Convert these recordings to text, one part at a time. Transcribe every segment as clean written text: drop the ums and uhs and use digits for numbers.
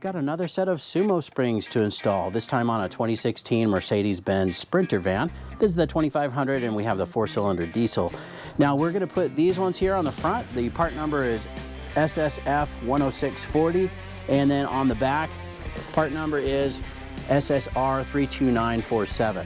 Got another set of SumoSprings to install, this time on a 2016 Mercedes Benz Sprinter van. This is the 2500 and we have the 4-cylinder diesel. Now we're going to put these ones here on the front. The part number is SSF-106-40, and then on the back, part number is SSR-329-47.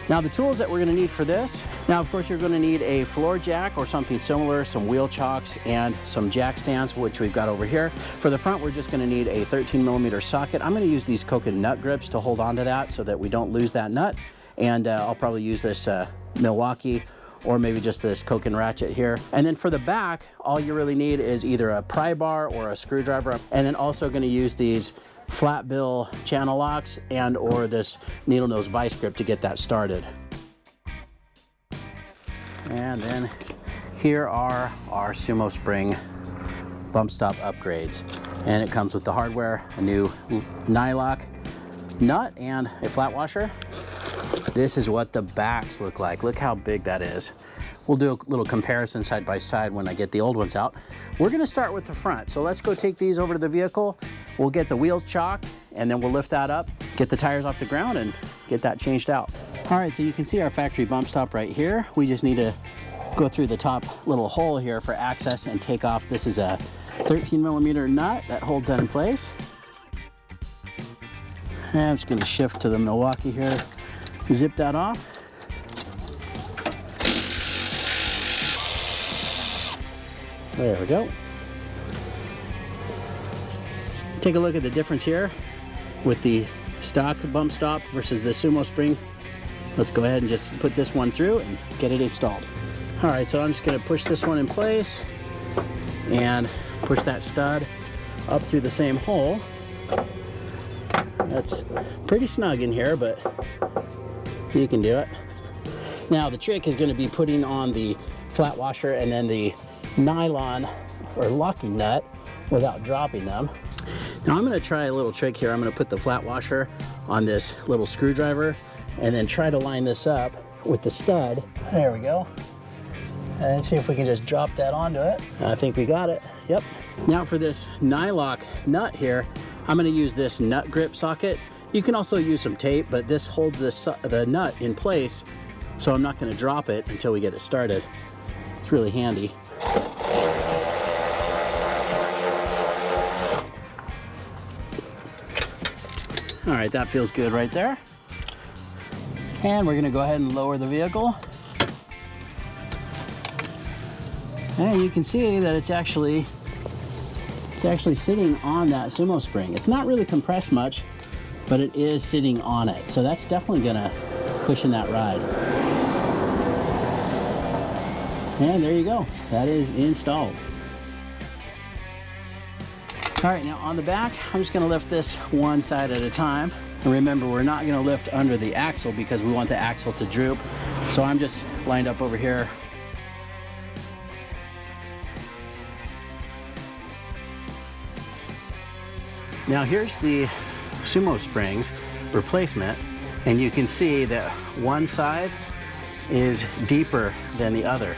Now the tools that we're going to need for this, now of course you're going to need a floor jack or something similar, some wheel chocks, and some jack stands, which we've got over here. For the front, we're just going to need a 13mm socket. I'm going to use these coconut nut grips to hold on to that so that we don't lose that nut. And I'll probably use this Milwaukee or maybe just this coconut ratchet here. And then for the back, all you really need is either a pry bar or a screwdriver. And then also going to use these flat bill channel locks and or this needle nose vice grip to get that started. And then here are our SumoSpring bump stop upgrades. And it comes with the hardware, a new nylock nut and a flat washer. This is what the backs look like. Look how big that is. We'll do a little comparison side by side when I get the old ones out. We're gonna start with the front. So let's go take these over to the vehicle. We'll get the wheels chalked and then we'll lift that up, get the tires off the ground and get that changed out. All right, so you can see our factory bump stop right here. We just need to go through the top little hole here for access and take off. This is a 13mm nut that holds that in place. And I'm just gonna shift to the Milwaukee here, zip that off. There we go. Take a look at the difference here with the stock bump stop versus the SumoSpring. Let's go ahead and just put this one through and get it installed. All right, so I'm just gonna push this one in place and push that stud up through the same hole. That's pretty snug in here, but you can do it. Now the trick is gonna be putting on the flat washer and then the nylon or locking nut without dropping them. Now I'm going to try a little trick here. I'm going to put the flat washer on this little screwdriver and then try to line this up with the stud. There we go. And see if we can just drop that onto it. I think we got it. Yep. Now for this nylock nut here, I'm going to use this nut grip socket. You can also use some tape, but this holds the nut in place, so I'm not going to drop it until we get it started. It's really handy. All right, that feels good right there. And we're gonna go ahead and lower the vehicle. And you can see that it's actually sitting on that SumoSpring. It's not really compressed much, but it is sitting on it. So that's definitely gonna cushion that ride. And there you go, that is installed. All right, now on the back, I'm just gonna lift this one side at a time. And remember, we're not gonna lift under the axle because we want the axle to droop. So I'm just lined up over here. Now here's the SumoSprings replacement, and you can see that one side is deeper than the other.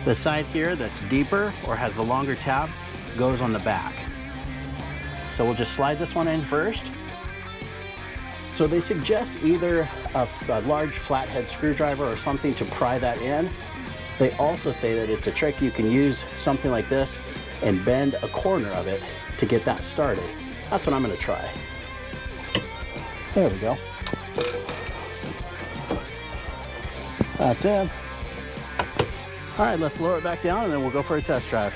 The side here that's deeper or has the longer tab goes on the back. So we'll just slide this one in first. So they suggest either a large flathead screwdriver or something to pry that in. They also say that it's a trick. You can use something like this and bend a corner of it to get that started. That's what I'm gonna try. There we go. That's it. All right, let's lower it back down and then we'll go for a test drive.